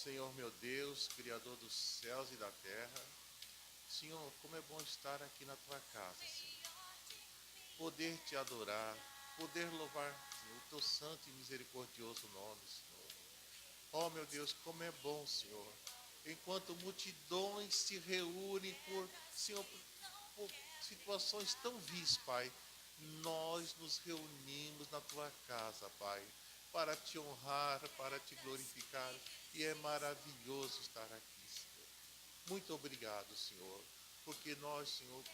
Senhor meu Deus, Criador dos céus e da terra, Senhor, como é bom estar aqui na tua casa, Senhor. Poder te adorar, poder louvar, Senhor, o teu santo e misericordioso nome, Senhor. Oh, meu Deus, como é bom, Senhor, enquanto multidões se reúnem Senhor, por situações tão vis, Pai, nós nos reunimos na tua casa, Pai, para te honrar, para te glorificar, e é maravilhoso estar aqui, Senhor. Muito obrigado, Senhor, porque nós, Senhor,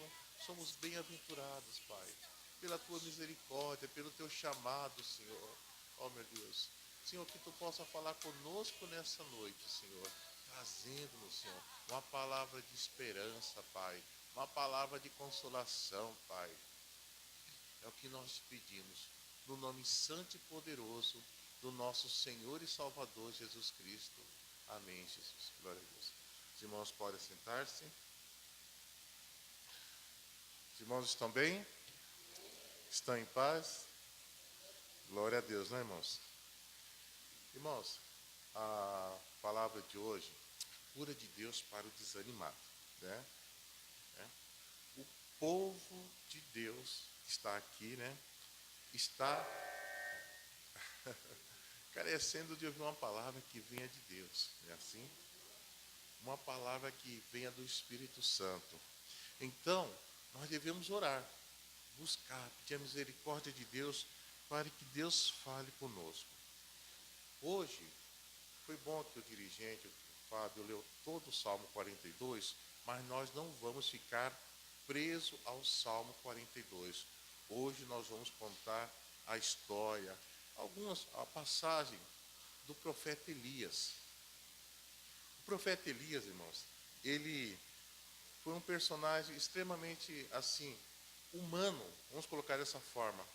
somos bem-aventurados, Pai, pela tua misericórdia, pelo teu chamado, Senhor. Oh, meu Deus, Senhor, que tu possa falar conosco nessa noite, Senhor, trazendo-nos, Senhor, uma palavra de esperança, Pai, uma palavra de consolação, Pai. É o que nós te pedimos, no nome santo e poderoso do nosso Senhor e Salvador Jesus Cristo. Amém, Jesus. Glória a Deus. Os irmãos podem sentar-se. Os irmãos estão bem? Estão em paz? Glória a Deus, né, irmãos? Irmãos, a palavra de hoje, cura de Deus para o desanimado, né? O povo de Deus que está aqui, né? Está carecendo de ouvir uma palavra que venha de Deus, não é assim? Uma palavra que venha do Espírito Santo. Então, nós devemos orar, buscar, pedir a misericórdia de Deus para que Deus fale conosco. Hoje, foi bom que o dirigente, o Fábio, leu todo o Salmo 42, mas nós não vamos ficar presos ao Salmo 42. Hoje nós vamos contar a história, a passagem do profeta Elias. O profeta Elias, irmãos, ele foi um personagem extremamente, assim, humano, vamos colocar dessa forma,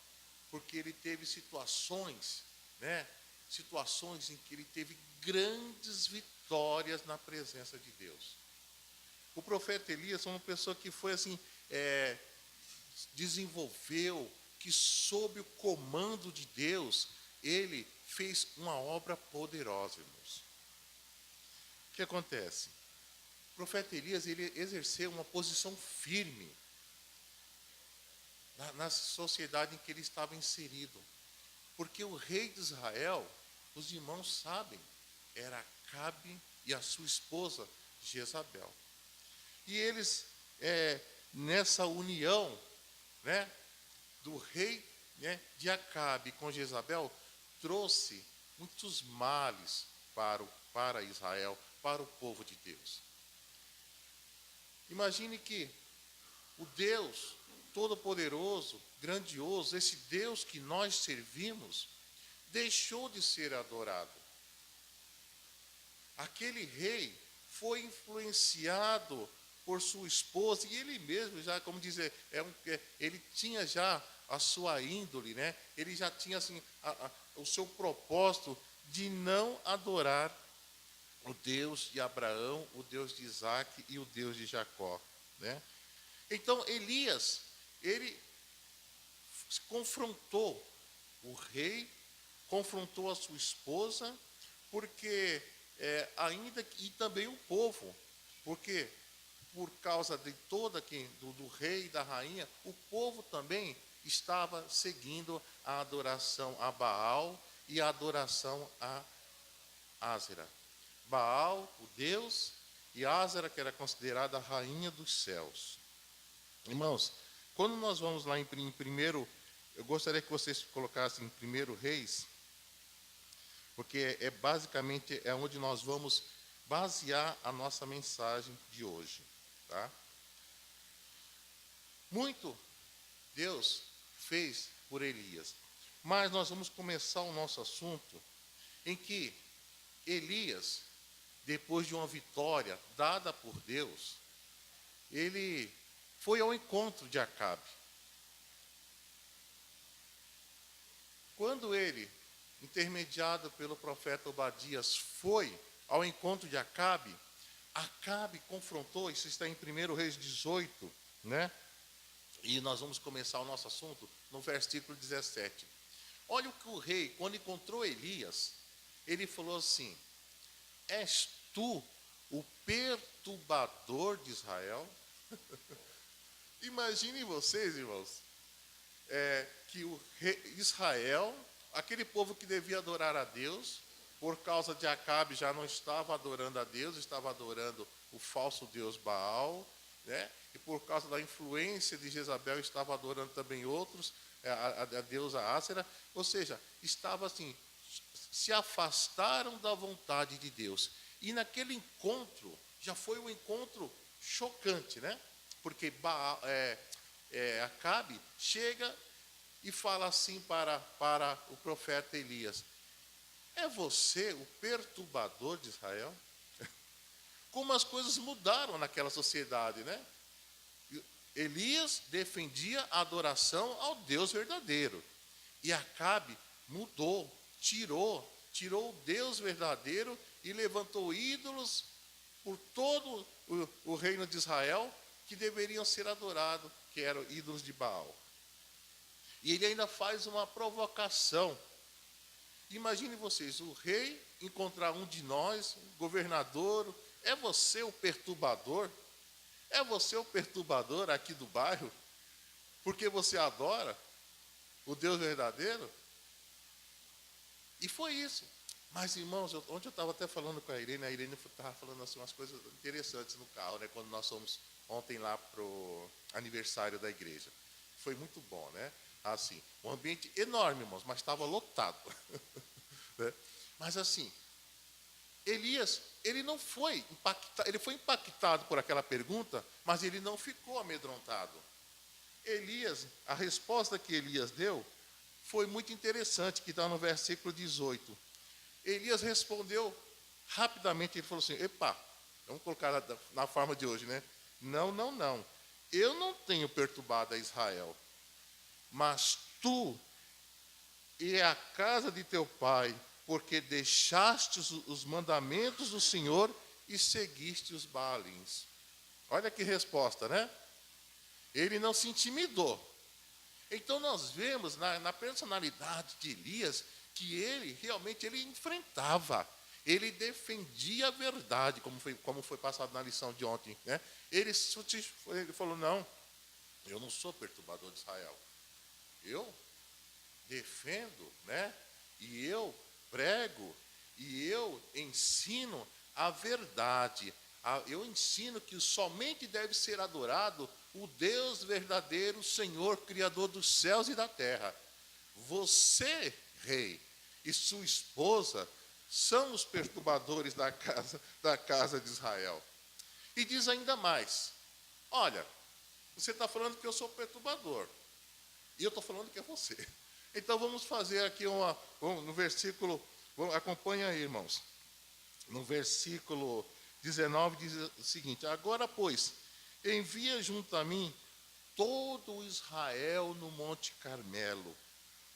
porque ele teve situações, né? Situações em que ele teve grandes vitórias na presença de Deus. O profeta Elias é uma pessoa que foi assim, desenvolveu, que sob o comando de Deus, ele fez uma obra poderosa, irmãos. O que acontece? O profeta Elias, ele exerceu uma posição firme na sociedade em que ele estava inserido. Porque o rei de Israel, os irmãos sabem, era Acabe e a sua esposa Jezabel. E eles, nessa união, né, do rei, né, de Acabe com Jezabel, trouxe muitos males para Israel, para o povo de Deus. Imagine que o Deus Todo-Poderoso, grandioso, esse Deus que nós servimos, deixou de ser adorado. Aquele rei foi influenciado por sua esposa, e ele mesmo já, como dizer, ele tinha já a sua índole, né? Ele já tinha assim, o seu propósito de não adorar o Deus de Abraão, o Deus de Isaac e o Deus de Jacó, né? Então Elias, ele confrontou o rei, confrontou a sua esposa, porque e também o povo, porque por causa de toda do rei e da rainha, o povo também estava seguindo a adoração a Baal e a adoração a Ázera. Baal, o Deus, e Ázera, que era considerada a rainha dos céus. Irmãos, quando nós vamos lá em primeiro, eu gostaria que vocês colocassem em 1 Reis, porque basicamente onde nós vamos basear a nossa mensagem de hoje, tá? Muito Deus fez por Elias, mas nós vamos começar o nosso assunto em que Elias, depois de uma vitória dada por Deus, ele foi ao encontro de Acabe. Quando ele, intermediado pelo profeta Obadias, foi ao encontro de Acabe, Acabe confrontou, isso está em 1 Reis 18, né? E nós vamos começar o nosso assunto no versículo 17. Olha o que o rei, quando encontrou Elias, ele falou assim: és tu o perturbador de Israel? Imaginem vocês, irmãos, que o rei Israel, aquele povo que devia adorar a Deus, por causa de Acabe já não estava adorando a Deus, estava adorando o falso deus Baal, né? E por causa da influência de Jezabel estava adorando também outros, a deusa Ácera, ou seja, estava assim, se afastaram da vontade de Deus. E naquele encontro, já foi um encontro chocante, né? Porque Acabe chega e fala assim para o profeta Elias: é você o perturbador de Israel? Como as coisas mudaram naquela sociedade, né? Elias defendia a adoração ao Deus verdadeiro. E Acabe mudou, tirou o Deus verdadeiro e levantou ídolos por todo o reino de Israel que deveriam ser adorados, que eram ídolos de Baal. E ele ainda faz uma provocação. Imagine vocês, o rei encontrar um de nós, um governador, é você o perturbador? É você o perturbador aqui do bairro? Porque você adora o Deus verdadeiro? E foi isso. Mas, irmãos, ontem eu estava até falando com a Irene estava falando assim, umas coisas interessantes no carro, né? Quando nós fomos ontem lá para o aniversário da igreja. Foi muito bom, né? Assim, um ambiente enorme, irmãos, mas estava lotado. Né? Mas assim, Elias, ele não foi impactado, ele foi impactado por aquela pergunta, mas ele não ficou amedrontado. Elias, a resposta que Elias deu foi muito interessante, que está no versículo 18. Elias respondeu rapidamente, ele falou assim: epa, vamos colocar na forma de hoje, né? Não. Eu não tenho perturbado a Israel, mas tu e a casa de teu pai, porque deixaste os mandamentos do Senhor e seguiste os Baalins. Olha que resposta, né? Ele não se intimidou. Então nós vemos na personalidade de Elias que ele realmente enfrentava, ele defendia a verdade, como foi passado na lição de ontem, né? Ele falou: não, eu não sou perturbador de Israel, eu defendo, né? E eu prego, e eu ensino a verdade. Eu ensino que somente deve ser adorado o Deus verdadeiro, Senhor, Criador dos céus e da terra. Você, rei, e sua esposa são os perturbadores da casa de Israel. E diz ainda mais: olha, você está falando que eu sou perturbador, e eu estou falando que é você. Então vamos fazer aqui no versículo, acompanha aí, irmãos. No versículo 19 diz o seguinte: agora, pois, envia junto a mim todo o Israel no Monte Carmelo,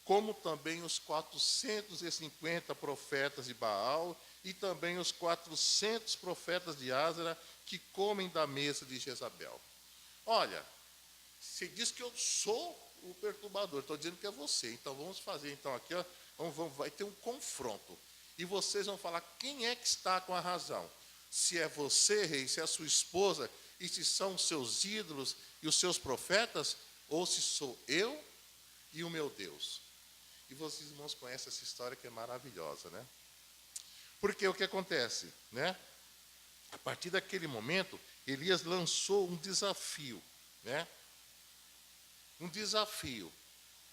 como também os 450 profetas de Baal e também os 400 profetas de Ázara que comem da mesa de Jezabel. Olha, você diz que eu sou o perturbador, estou dizendo que é você. Então vamos fazer então aqui, ó, vai ter um confronto. E vocês vão falar quem é que está com a razão. Se é você, rei, se é a sua esposa, e se são os seus ídolos e os seus profetas, ou se sou eu e o meu Deus. E vocês, irmãos, conhecem essa história que é maravilhosa, né? Porque o que acontece, né? A partir daquele momento, Elias lançou um desafio, né? Um desafio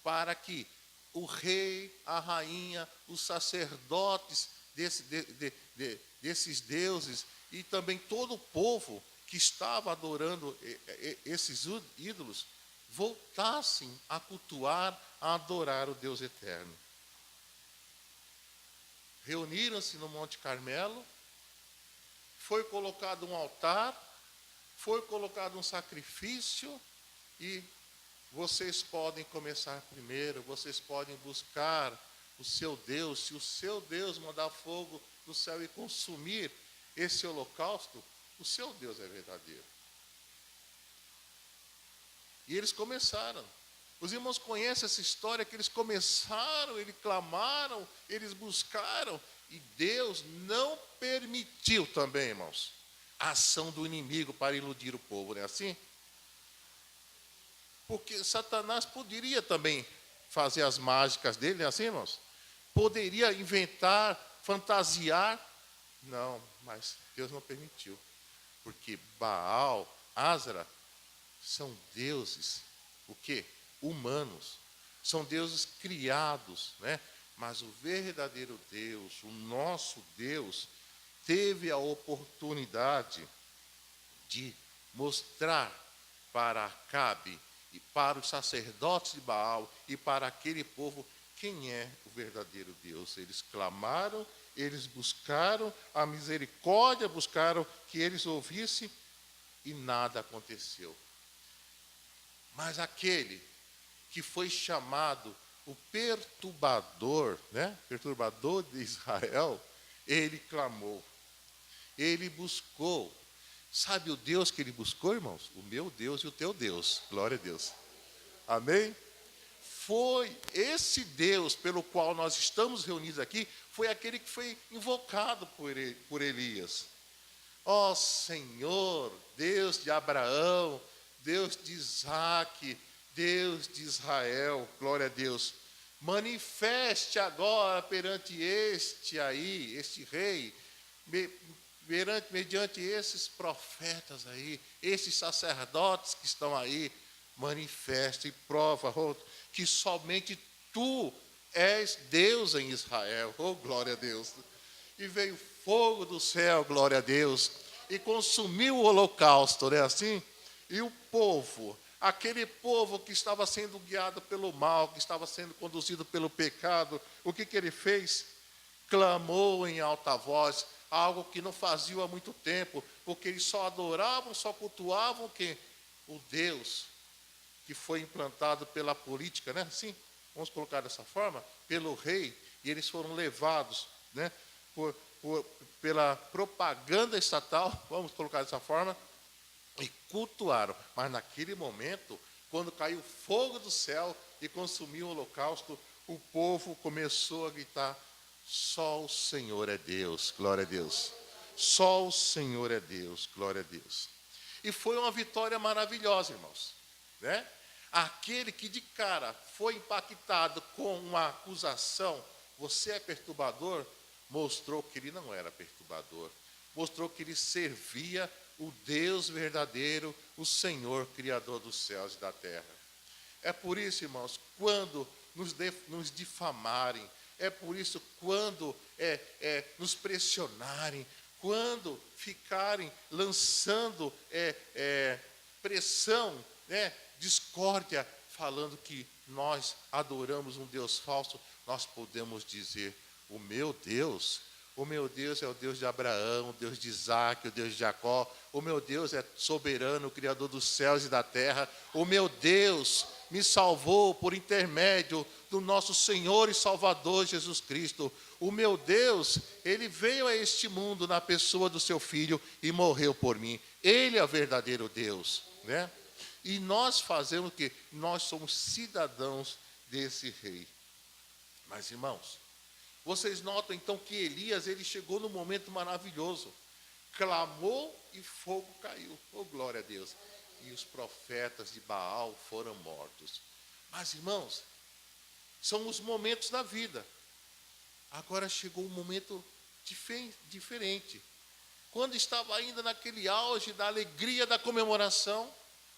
para que o rei, a rainha, os sacerdotes desses deuses e também todo o povo que estava adorando esses ídolos voltassem a cultuar, a adorar o Deus eterno. Reuniram-se no Monte Carmelo, foi colocado um altar, foi colocado um sacrifício e vocês podem começar primeiro, vocês podem buscar o seu Deus. Se o seu Deus mandar fogo do céu e consumir esse holocausto, o seu Deus é verdadeiro. E eles começaram. Os irmãos conhecem essa história que eles começaram, eles clamaram, eles buscaram, e Deus não permitiu também, irmãos, a ação do inimigo para iludir o povo, não é assim? Porque Satanás poderia também fazer as mágicas dele, não é assim, irmãos? Poderia inventar, fantasiar. Não, mas Deus não permitiu. Porque Baal, Asra, são deuses, o quê? Humanos. São deuses criados, né? Mas o verdadeiro Deus, o nosso Deus, teve a oportunidade de mostrar para Acabe e para os sacerdotes de Baal e para aquele povo quem é o verdadeiro Deus. Eles clamaram, eles buscaram a misericórdia, buscaram que eles ouvissem e nada aconteceu. Mas aquele que foi chamado o perturbador, né? Perturbador de Israel, ele clamou, ele buscou. Sabe o Deus que ele buscou, irmãos? O meu Deus e o teu Deus. Glória a Deus. Amém? Foi esse Deus pelo qual nós estamos reunidos aqui, foi aquele que foi invocado por Elias. Ó Senhor, Deus de Abraão, Deus de Isaque, Deus de Israel, glória a Deus. Manifeste agora perante este rei, mediante esses profetas aí, esses sacerdotes que estão aí, manifesta e prova que somente tu és Deus em Israel. Oh, glória a Deus. E veio fogo do céu, glória a Deus, e consumiu o holocausto, não é assim? E o povo, aquele povo que estava sendo guiado pelo mal, que estava sendo conduzido pelo pecado, o que ele fez? Clamou em alta voz, algo que não faziam há muito tempo, porque eles só adoravam, só cultuavam quem? O Deus que foi implantado pela política, né? Sim, vamos colocar dessa forma, pelo rei, e eles foram levados, né? Pela propaganda estatal, vamos colocar dessa forma, e cultuaram. Mas naquele momento, quando caiu fogo do céu e consumiu o holocausto, o povo começou a gritar: só o Senhor é Deus, glória a Deus. Só o Senhor é Deus, glória a Deus. E foi uma vitória maravilhosa, irmãos, né? Aquele que de cara foi impactado com uma acusação, você é perturbador, mostrou que ele não era perturbador, mostrou que ele servia o Deus verdadeiro, o Senhor Criador dos céus e da terra. É por isso, irmãos, quando nos difamarem, é por isso quando nos pressionarem, quando ficarem lançando pressão, né, discórdia, falando que nós adoramos um Deus falso, nós podemos dizer: o meu Deus é o Deus de Abraão, o Deus de Isaque, o Deus de Jacó. O meu Deus é soberano, o Criador dos céus e da terra. O meu Deus me salvou por intermédio do nosso Senhor e Salvador Jesus Cristo. O meu Deus, Ele veio a este mundo na pessoa do seu Filho e morreu por mim. Ele é o verdadeiro Deus, né? E nós fazemos o quê? Nós somos cidadãos desse rei. Mas, irmãos, vocês notam então que Elias, ele chegou num momento maravilhoso. Clamou e fogo caiu. Oh, glória a Deus. E os profetas de Baal foram mortos. Mas, irmãos, são os momentos da vida. Agora chegou um momento diferente. Quando estava ainda naquele auge da alegria da comemoração,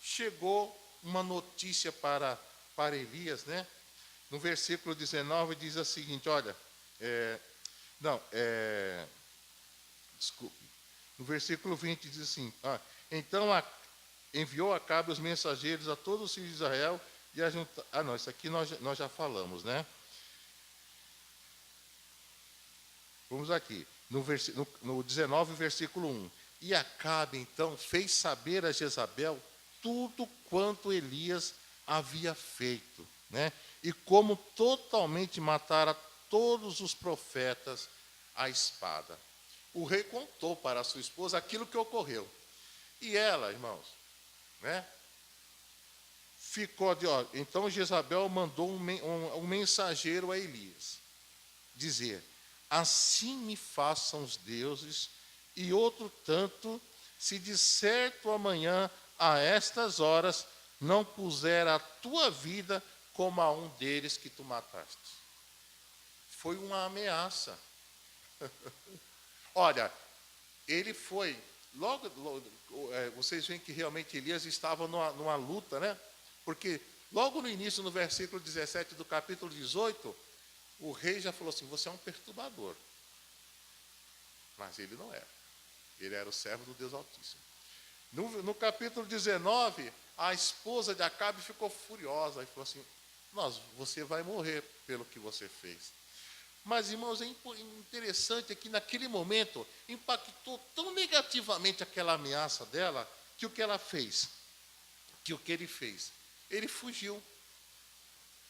chegou uma notícia para Elias, né? No versículo 19 diz o seguinte, olha, desculpe. No versículo 20 diz assim, então enviou Acabe os mensageiros a todos os filhos de Israel e ajuntar. Isso aqui nós já falamos, né? Vamos aqui, no 19, versículo 1. E Acabe, então, fez saber a Jezabel tudo quanto Elias havia feito, né? E como totalmente matara todos os profetas à espada. O rei contou para a sua esposa aquilo que ocorreu. E ela, irmãos, né? Ficou de olho. Então Jezabel mandou um mensageiro a Elias, dizer: assim me façam os deuses, e outro tanto, se de certo amanhã, a estas horas, não puser a tua vida como a um deles que tu mataste. Foi uma ameaça. Olha, ele foi, logo, vocês veem que realmente Elias estava numa luta, né? Porque logo no início, no versículo 17 do capítulo 18, o rei já falou assim, você é um perturbador. Mas ele não era. Ele era o servo do Deus Altíssimo. No capítulo 19, a esposa de Acabe ficou furiosa e falou assim, você vai morrer pelo que você fez. Mas, irmãos, é interessante que naquele momento impactou tão negativamente aquela ameaça dela, que o que ela fez? Que o que ele fez? Ele fugiu.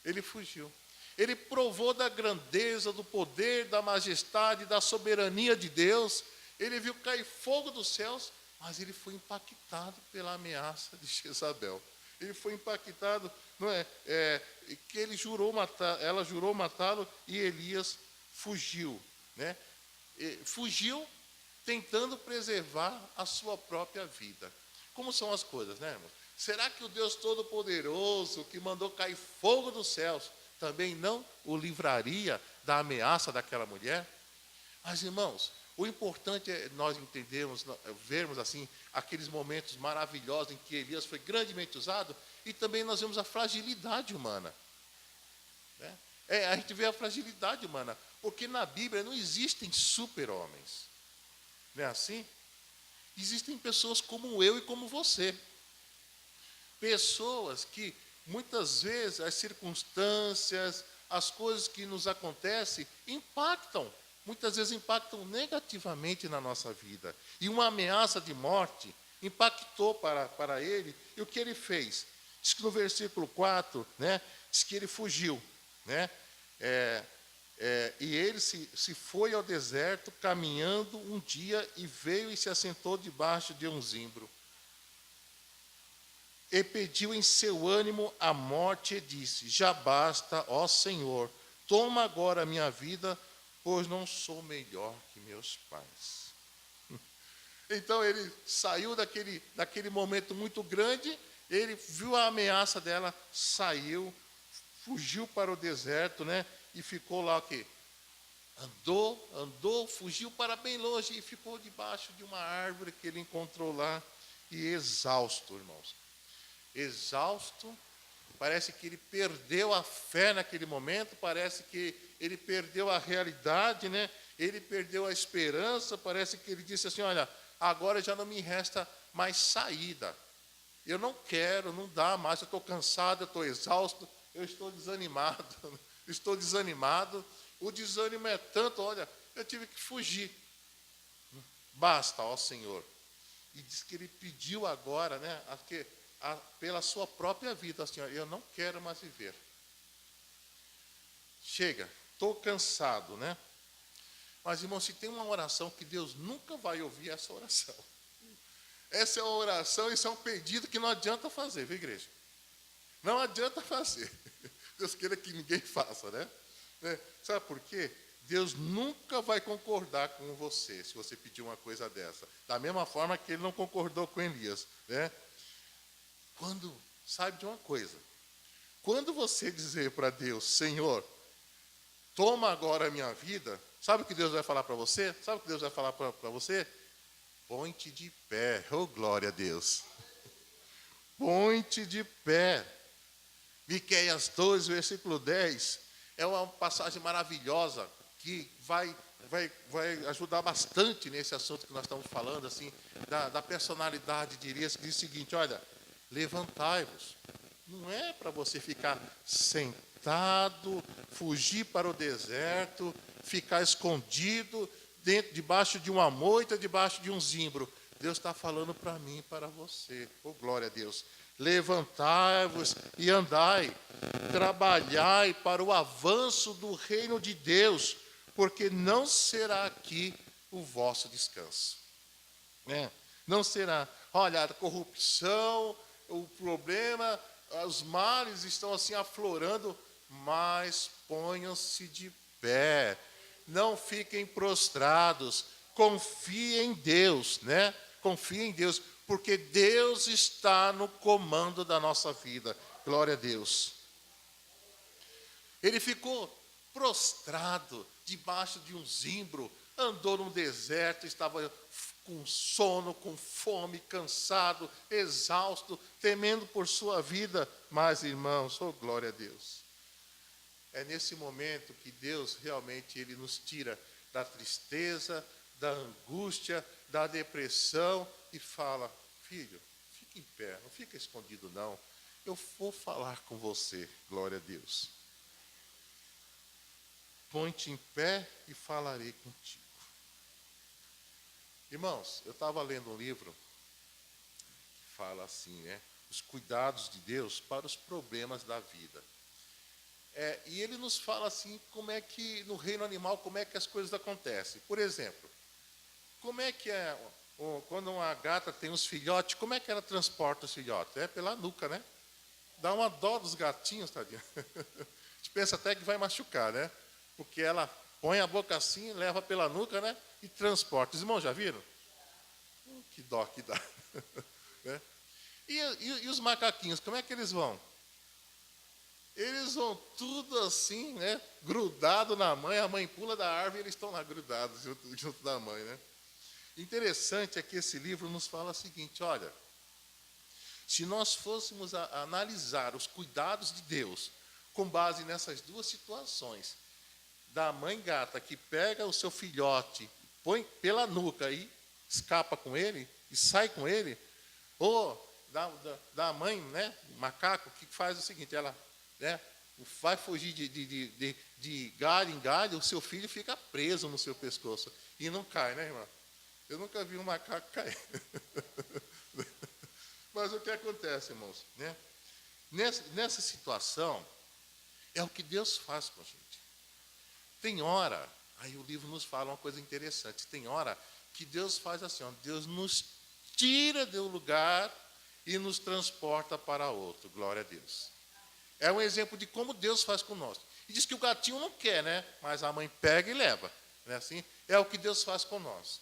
Ele fugiu. Ele provou da grandeza, do poder, da majestade, da soberania de Deus. Ele viu cair fogo dos céus, mas ele foi impactado pela ameaça de Jezabel. Ele foi impactado, não é? Que ele jurou matar, ela jurou matá-lo e Elias fugiu, né? Fugiu tentando preservar a sua própria vida. Como são as coisas, né, irmão? Será que o Deus Todo-Poderoso, que mandou cair fogo dos céus, também não o livraria da ameaça daquela mulher? Mas, irmãos, o importante é nós entendermos, vermos assim, aqueles momentos maravilhosos em que Elias foi grandemente usado, e também nós vemos a fragilidade humana. Né? A gente vê a fragilidade humana, porque na Bíblia não existem super-homens. Não é assim? Existem pessoas como eu e como você. Pessoas que, muitas vezes, as circunstâncias, as coisas que nos acontecem, muitas vezes impactam negativamente na nossa vida. E uma ameaça de morte impactou para ele. E o que ele fez? Diz que no versículo 4, né, diz que ele fugiu. Né? E ele se foi ao deserto, caminhando um dia, e veio e se assentou debaixo de um zimbro. E pediu em seu ânimo a morte e disse, já basta, ó Senhor, toma agora a minha vida, pois não sou melhor que meus pais. Então ele saiu daquele momento muito grande, ele viu a ameaça dela, saiu, fugiu para o deserto, né? E ficou lá o quê? Andou, fugiu para bem longe e ficou debaixo de uma árvore que ele encontrou lá, e exausto, irmãos. Exausto, parece que ele perdeu a fé naquele momento, parece que ele perdeu a realidade, né? Ele perdeu a esperança, parece que ele disse assim, olha, agora já não me resta mais saída. Eu não quero, não dá mais, eu estou cansado, eu estou exausto, eu estou desanimado, o desânimo é tanto, olha, eu tive que fugir. Basta, ó Senhor. E diz que ele pediu agora, né, pela sua própria vida, assim, ó, eu não quero mais viver. Chega, estou cansado, né? Mas, irmão, se tem uma oração que Deus nunca vai ouvir, essa oração. Essa é uma oração, isso é um pedido que não adianta fazer, viu, igreja? Não adianta fazer. Deus queira que ninguém faça, né? Sabe por quê? Deus nunca vai concordar com você, se você pedir uma coisa dessa. Da mesma forma que ele não concordou com Elias, né? Sabe de uma coisa, quando você dizer para Deus, Senhor, toma agora a minha vida, sabe o que Deus vai falar para você? Sabe o que Deus vai falar para você? Põe-te de pé, oh glória a Deus. Põe-te de pé. Miqueias 2, versículo 10, é uma passagem maravilhosa, que vai ajudar bastante nesse assunto que nós estamos falando, assim, da personalidade de Elias, que diz o seguinte, olha, levantai-vos. Não é para você ficar sentado, fugir para o deserto, ficar escondido, debaixo de uma moita, debaixo de um zimbro. Deus está falando para mim e para você. Oh, glória a Deus. Levantai-vos e andai, trabalhai para o avanço do reino de Deus, porque não será aqui o vosso descanso. Não será. Olha, a corrupção, o problema, os males estão assim aflorando, mas ponham-se de pé. não fiquem prostrados. Confiem em Deus, né? Confiem em Deus, porque Deus está no comando da nossa vida. Glória a Deus. Ele ficou prostrado debaixo de um zimbro, andou no deserto, estava com sono, com fome, cansado, exausto, temendo por sua vida. Mas, irmãos, oh glória a Deus. É nesse momento que Deus realmente ele nos tira da tristeza, da angústia, da depressão e fala: filho, fique em pé, não fica escondido não. Eu vou falar com você, glória a Deus. Põe-te em pé e falarei contigo. Irmãos, eu estava lendo um livro que fala assim, né? Os cuidados de Deus para os problemas da vida. E ele nos fala assim, como é que no reino animal, como é que as coisas acontecem. Por exemplo, como é que quando uma gata tem os filhotes, como é que ela transporta os filhotes? É pela nuca, né? Dá uma dó dos gatinhos, tadinho. A gente pensa até que vai machucar, né? Porque ela põe a boca assim, leva pela nuca, né? E transporta. Os irmãos já viram? Que dó que dá. Né? E os macaquinhos, como é que eles vão? Eles vão tudo assim, né? Grudado na mãe, a mãe pula da árvore e eles estão lá grudados junto da mãe, né? Interessante é que esse livro nos fala o seguinte: olha, se nós fôssemos analisar os cuidados de Deus com base nessas duas situações, da mãe gata que pega o seu filhote, põe pela nuca e escapa com ele, e sai com ele, ou da mãe, né, macaco, que faz o seguinte, ela, né, vai fugir de galho em galho, o seu filho fica preso no seu pescoço e não cai, né, irmão? Eu nunca vi um macaco cair. Mas o que acontece, irmãos? Né? Nessa situação, é o que Deus faz com a gente. Tem hora, aí o livro nos fala uma coisa interessante, tem hora que Deus faz assim, ó, Deus nos tira de um lugar e nos transporta para outro, glória a Deus. É um exemplo de como Deus faz conosco. E diz que o gatinho não quer, né? Mas a mãe pega e leva. Não é assim? É o que Deus faz com nós.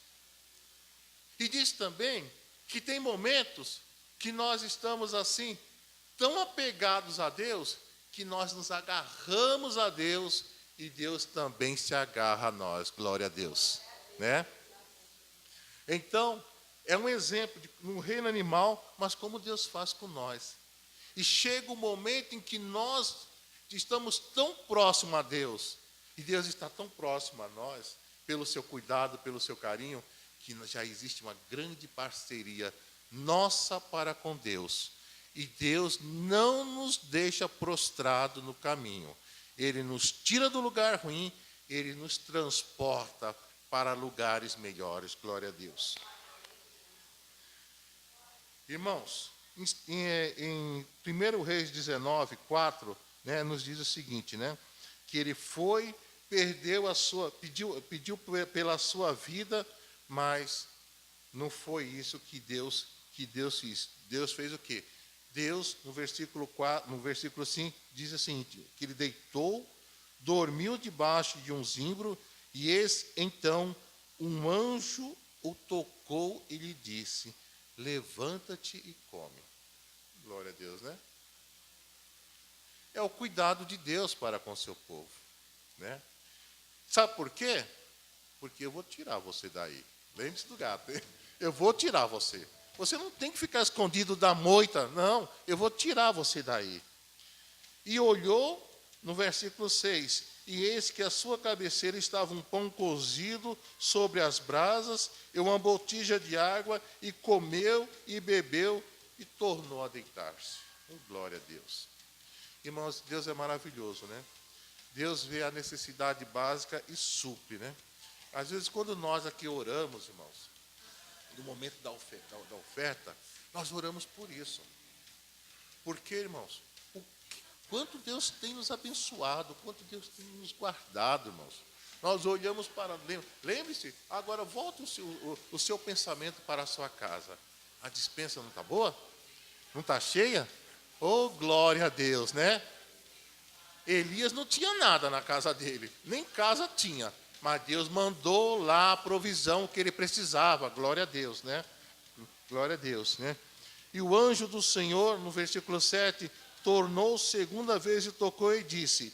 E diz também que tem momentos que nós estamos assim, tão apegados a Deus, que nós nos agarramos a Deus e Deus também se agarra a nós, glória a Deus, né? Então, é um exemplo no reino animal, mas como Deus faz com nós. E chega o momento em que nós estamos tão próximos a Deus, e Deus está tão próximo a nós, pelo seu cuidado, pelo seu carinho, que já existe uma grande parceria nossa para com Deus. E Deus não nos deixa prostrado no caminho. Ele nos tira do lugar ruim, Ele nos transporta para lugares melhores. Glória a Deus. Irmãos, em 1 Reis 19, 4, né, nos diz o seguinte, né? Que ele foi, pediu pela sua vida, mas não foi isso que Deus fez. Deus fez o quê? Deus, no versículo 5, diz o seguinte, que ele deitou, dormiu debaixo de um zimbro, e então um anjo o tocou e lhe disse: levanta-te e come. Glória a Deus, né? É o cuidado de Deus para com o seu povo, né? Sabe por quê? Porque eu vou tirar você daí. Lembre-se do gato, hein? Eu vou tirar você. Você não tem que ficar escondido da moita, não. Eu vou tirar você daí. E olhou, no versículo 6, e eis que a sua cabeceira estava um pão cozido sobre as brasas, e uma botija de água, e comeu e bebeu, e tornou a deitar-se. Glória a Deus. Irmãos, Deus é maravilhoso, né? Deus vê a necessidade básica e supre, né? Às vezes, quando nós aqui oramos, irmãos, no momento da oferta, nós oramos por isso. Porque, irmãos, quanto Deus tem nos abençoado, quanto Deus tem nos guardado, irmãos. Nós olhamos para... Lembre-se, agora volta o seu pensamento para a sua casa. A despensa não está boa? Não está cheia? Oh, glória a Deus, né? Elias não tinha nada na casa dele, nem casa tinha. Mas Deus mandou lá a provisão que ele precisava. Glória a Deus, né? Glória a Deus, né? E o anjo do Senhor, no versículo 7, tornou segunda vez e tocou e disse.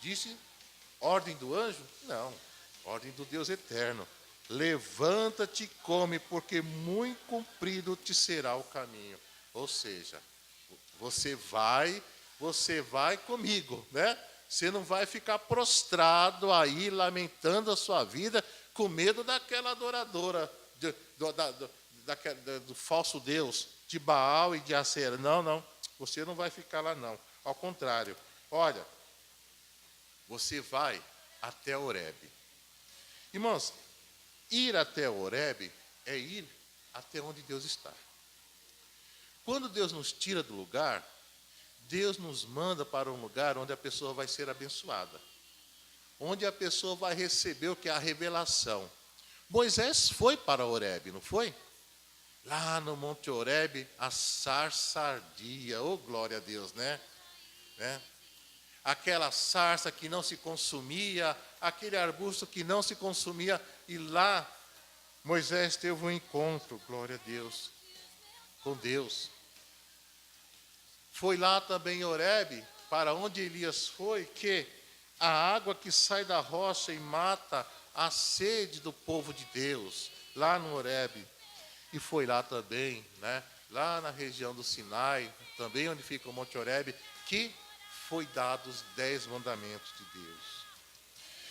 Disse ordem do anjo? Não, ordem do Deus eterno. Levanta-te e come, porque muito comprido te será o caminho. Ou seja, você vai comigo, né? Você não vai ficar prostrado aí, lamentando a sua vida, com medo daquela adoradora, do falso Deus, de Baal e de Acera. Não, não, você não vai ficar lá não. Ao contrário, olha, você vai até Horebe. Irmãos, ir até Horebe é ir até onde Deus está. Quando Deus nos tira do lugar, Deus nos manda para um lugar onde a pessoa vai ser abençoada. Onde a pessoa vai receber o que é a revelação. Moisés foi para Horebe, não foi? Lá no Monte Horebe, a sarça ardia. Oh, glória a Deus, né? Aquela sarça que não se consumia, aquele arbusto que não se consumia. E lá, Moisés teve um encontro, glória a Deus, com Deus. Foi lá também em Horebe, para onde Elias foi, que a água que sai da rocha e mata a sede do povo de Deus, lá no Horebe. E foi lá também, né, lá na região do Sinai, também onde fica o Monte Horebe, que foi dado os 10 mandamentos de Deus.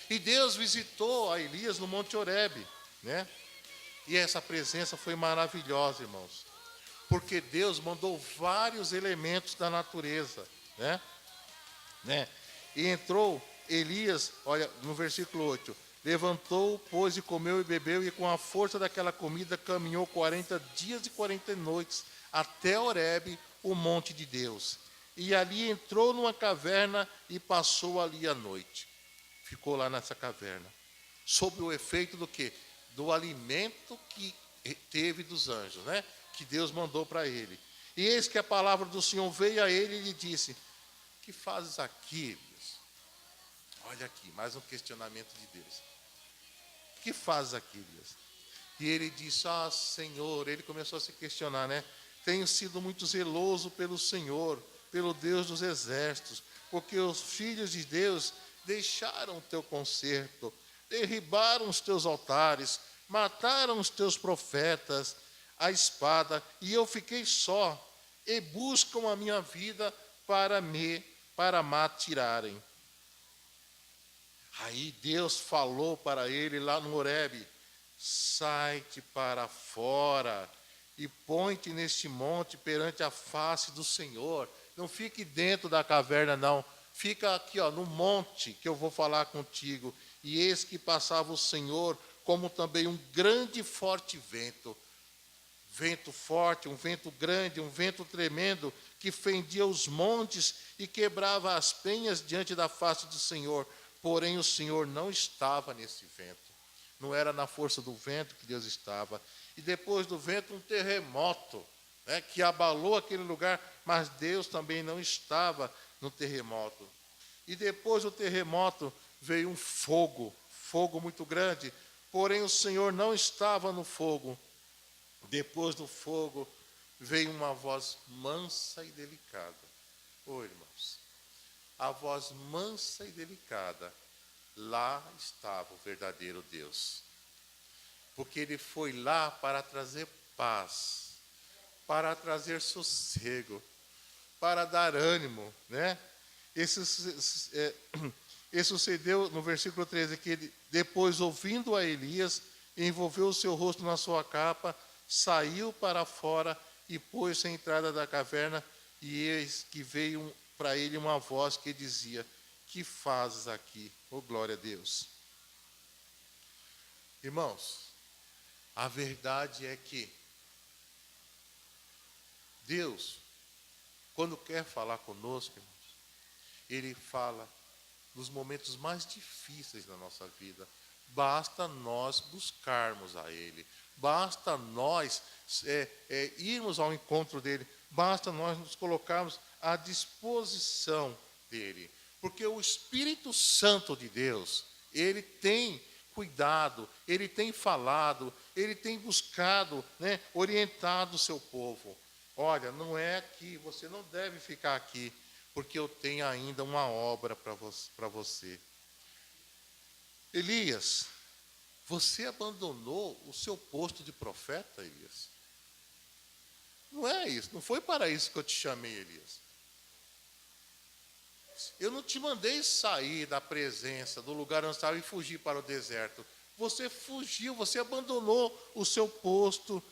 E Deus visitou a Elias no Monte Horebe, né? E essa presença foi maravilhosa, irmãos. Porque Deus mandou vários elementos da natureza, né? E entrou Elias, olha, no versículo 8, levantou, pôs e comeu e bebeu, e com a força daquela comida caminhou 40 dias e 40 noites, até Horebe, o monte de Deus. E ali entrou numa caverna e passou ali a noite. Ficou lá nessa caverna. Sob o efeito do quê? Do alimento que teve dos anjos, né? Que Deus mandou para ele. E eis que a palavra do Senhor veio a ele e lhe disse, que fazes aqui, Elias? Olha aqui, mais um questionamento de Deus. Que fazes aqui, Elias? E ele disse, Senhor, ele começou a se questionar, né? Tenho sido muito zeloso pelo Senhor, pelo Deus dos exércitos, porque os filhos de Deus deixaram o teu concerto, derribaram os teus altares, mataram os teus profetas, a espada, e eu fiquei só, e buscam a minha vida para me tirarem. Aí Deus falou para ele lá no Horebe, sai-te para fora e põe-te neste monte perante a face do Senhor. Não fique dentro da caverna, não. Fica aqui, no monte que eu vou falar contigo. E eis que passava o Senhor, como também um grande e forte vento. Vento forte, um vento grande, um vento tremendo, que fendia os montes e quebrava as penhas diante da face do Senhor. Porém, o Senhor não estava nesse vento. Não era na força do vento que Deus estava. E depois do vento, um terremoto, né, que abalou aquele lugar, mas Deus também não estava no terremoto. E depois do terremoto, veio um fogo muito grande. Porém, o Senhor não estava no fogo. Depois do fogo, veio uma voz mansa e delicada. Irmãos, a voz mansa e delicada, lá estava o verdadeiro Deus. Porque ele foi lá para trazer paz, para trazer sossego, para dar ânimo, né? Esse sucedeu no versículo 13, que ele, depois, ouvindo a Elias, envolveu o seu rosto na sua capa, saiu para fora e pôs-se à entrada da caverna, e eis que veio para ele uma voz que dizia, que fazes aqui? Oh, glória a Deus. Irmãos, a verdade é que Deus, quando quer falar conosco, irmãos, Ele fala nos momentos mais difíceis da nossa vida. Basta nós buscarmos a Ele. Basta nós irmos ao encontro dEle. Basta nós nos colocarmos à disposição dEle. Porque o Espírito Santo de Deus, ele tem cuidado, ele tem falado, ele tem buscado, né, orientado o seu povo. Olha, não é aqui, você não deve ficar aqui, porque eu tenho ainda uma obra para você. Elias, você abandonou o seu posto de profeta, Elias? Não é isso, não foi para isso que eu te chamei, Elias. Eu não te mandei sair da presença, do lugar onde estava e fugir para o deserto. Você fugiu, você abandonou o seu posto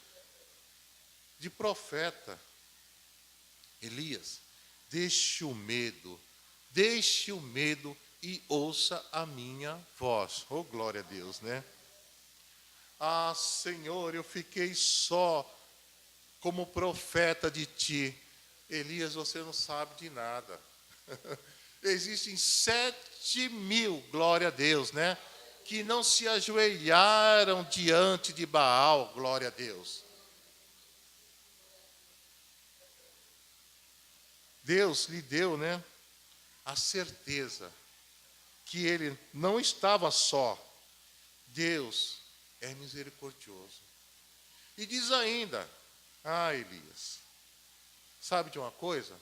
de profeta. Elias, deixe o medo e ouça a minha voz. Oh, glória a Deus, né? Ah, Senhor, eu fiquei só como profeta de ti. Elias, você não sabe de nada. Existem 7.000, glória a Deus, né? Que não se ajoelharam diante de Baal, glória a Deus. Deus lhe deu, né, a certeza que ele não estava só. Deus é misericordioso. E diz ainda, Elias, sabe de uma coisa?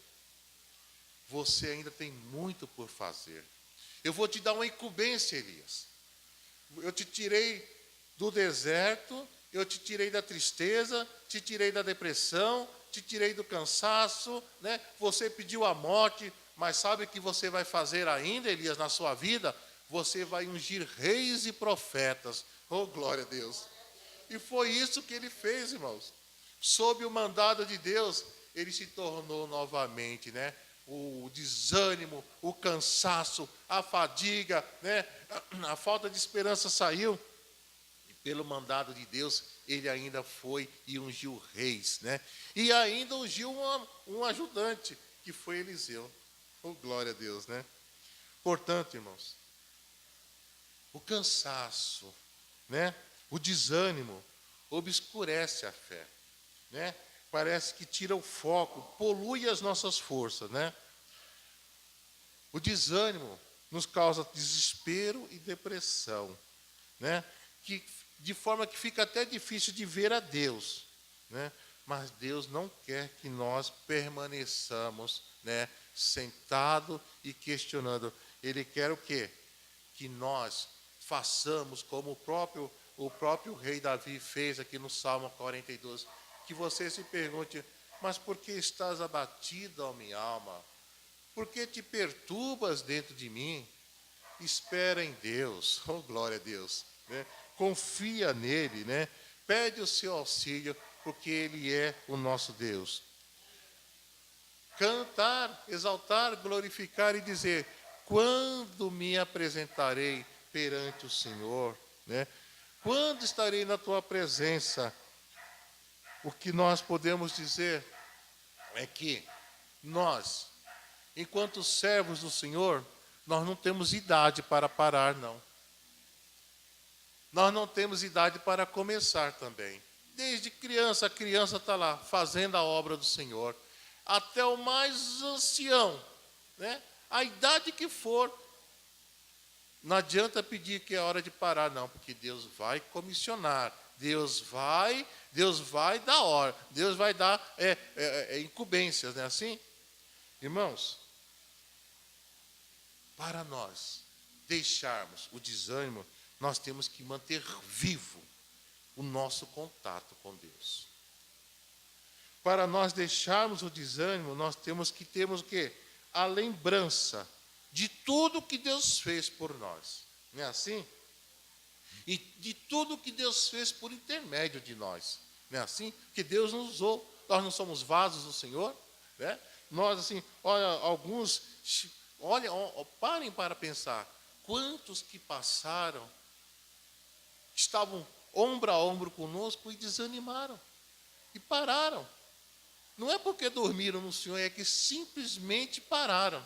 Você ainda tem muito por fazer. Eu vou te dar uma incumbência, Elias. Eu te tirei do deserto, eu te tirei da tristeza, te tirei da depressão, te tirei do cansaço, né? Você pediu a morte, mas sabe o que você vai fazer ainda, Elias, na sua vida? Você vai ungir reis e profetas. Oh, glória a Deus. E foi isso que ele fez, irmãos. Sob o mandado de Deus, ele se tornou novamente, né, o desânimo, o cansaço, a fadiga, né, a falta de esperança saiu. E pelo mandado de Deus, ele ainda foi e ungiu reis, né? E ainda ungiu um ajudante, que foi Eliseu. Oh, glória a Deus, né? Portanto, irmãos, o cansaço, né, o desânimo, obscurece a fé, né? Parece que tira o foco, polui as nossas forças, né? O desânimo nos causa desespero e depressão, né? De forma que fica até difícil de ver a Deus, né? Mas Deus não quer que nós permaneçamos, né, sentado e questionando. Ele quer o quê? Que nós façamos como o próprio rei Davi fez aqui no Salmo 42. Que você se pergunte, mas por que estás abatido, ó minha alma? Por que te perturbas dentro de mim? Espera em Deus, oh glória a Deus, né? Confia nele, né? Pede o seu auxílio, porque ele é o nosso Deus. Cantar, exaltar, glorificar e dizer, quando me apresentarei perante o Senhor, né? Quando estarei na tua presença? O que nós podemos dizer é que nós, enquanto servos do Senhor, nós não temos idade para parar, não. Nós não temos idade para começar também. Desde criança, a criança está lá, fazendo a obra do Senhor. Até o mais ancião, né? A idade que for, não adianta pedir que é hora de parar, não, porque Deus vai comissionar. Deus vai dar hora, Deus vai dar incumbências, não é assim? Irmãos, para nós deixarmos o desânimo, nós temos que manter vivo o nosso contato com Deus. Para nós deixarmos o desânimo, nós temos que termos o quê? A lembrança de tudo que Deus fez por nós, não é assim? E de tudo que Deus fez por intermédio de nós, não é assim? Que Deus nos usou, nós não somos vasos do Senhor, né? Nós assim, parem para pensar, quantos que passaram, estavam ombro a ombro conosco e desanimaram, e pararam. Não é porque dormiram no Senhor, é que simplesmente pararam.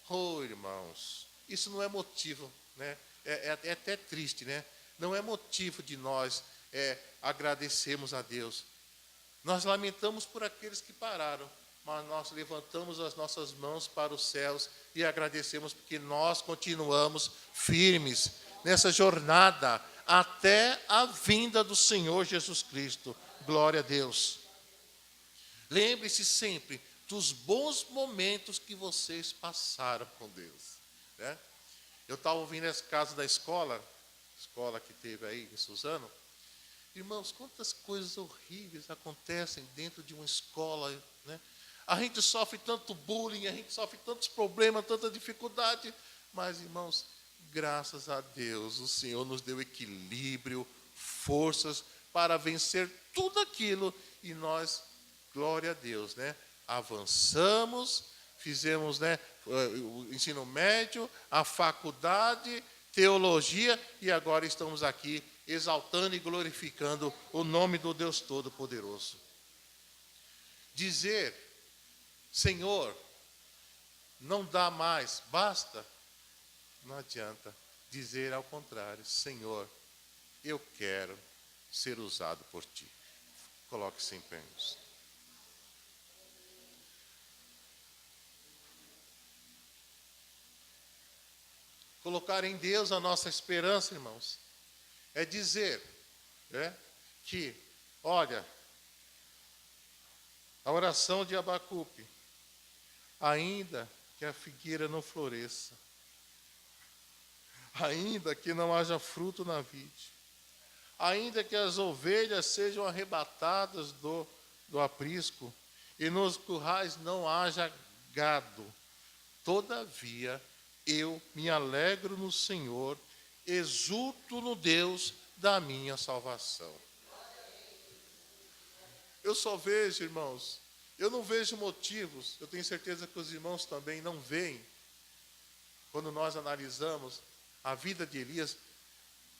Oh, irmãos, isso não é motivo, né? É até triste, né? Não é motivo de nós agradecermos a Deus. Nós lamentamos por aqueles que pararam, mas nós levantamos as nossas mãos para os céus e agradecemos porque nós continuamos firmes, nessa jornada até a vinda do Senhor Jesus Cristo. Glória a Deus. Lembre-se sempre dos bons momentos que vocês passaram com Deus, né? Eu estava ouvindo esse caso da escola que teve aí em Suzano. Irmãos, quantas coisas horríveis acontecem dentro de uma escola, né? A gente sofre tanto bullying, a gente sofre tantos problemas, tanta dificuldade, mas, irmãos, graças a Deus, o Senhor nos deu equilíbrio, forças para vencer tudo aquilo, e nós, glória a Deus, né? Avançamos, fizemos, né, o ensino médio, a faculdade, teologia, e agora estamos aqui exaltando e glorificando o nome do Deus Todo-Poderoso. Dizer, Senhor, não dá mais, basta, não adianta. Dizer ao contrário, Senhor, eu quero ser usado por Ti. Coloque-se em pé. Colocar em Deus a nossa esperança, irmãos, é dizer, né, que, olha, a oração de Abacuque, ainda que a figueira não floresça, ainda que não haja fruto na vide, ainda que as ovelhas sejam arrebatadas do aprisco, e nos currais não haja gado, todavia eu me alegro no Senhor, exulto no Deus da minha salvação. Eu só vejo, irmãos, eu não vejo motivos, eu tenho certeza que os irmãos também não veem, quando nós analisamos a vida de Elias,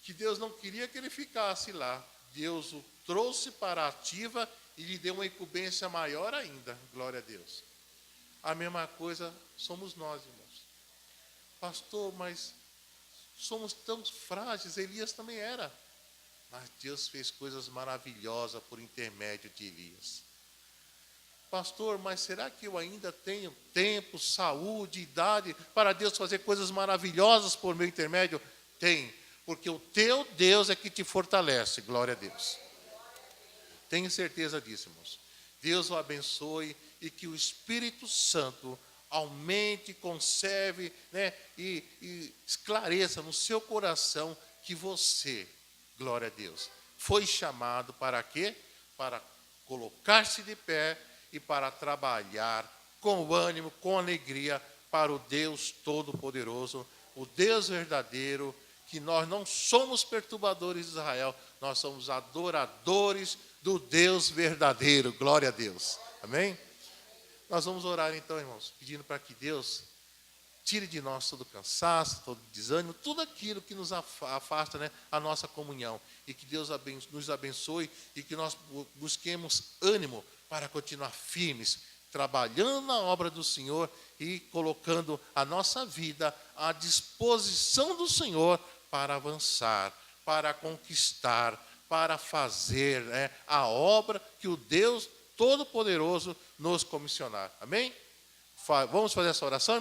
que Deus não queria que ele ficasse lá. Deus o trouxe para a ativa e lhe deu uma incumbência maior ainda, glória a Deus. A mesma coisa somos nós, irmãos. Pastor, mas somos tão frágeis, Elias também era. Mas Deus fez coisas maravilhosas por intermédio de Elias. Pastor, mas será que eu ainda tenho tempo, saúde, idade para Deus fazer coisas maravilhosas por meu intermédio? Tem, porque o teu Deus é que te fortalece, glória a Deus. Tenho certeza disso, irmãos. Deus o abençoe e que o Espírito Santo aumente, conserve, né, e esclareça no seu coração que você, glória a Deus, foi chamado para quê? Para colocar-se de pé e para trabalhar com ânimo, com alegria para o Deus Todo-Poderoso, o Deus verdadeiro, que nós não somos perturbadores de Israel, nós somos adoradores do Deus verdadeiro, glória a Deus, amém? Nós vamos orar então, irmãos, pedindo para que Deus tire de nós todo cansaço, todo desânimo, tudo aquilo que nos afasta, né, a nossa comunhão. E que Deus nos abençoe e que nós busquemos ânimo para continuar firmes, trabalhando na obra do Senhor e colocando a nossa vida à disposição do Senhor para avançar, para conquistar, para fazer, né, a obra que o Deus Todo-Poderoso nos comissionar. Amém? Vamos fazer essa oração?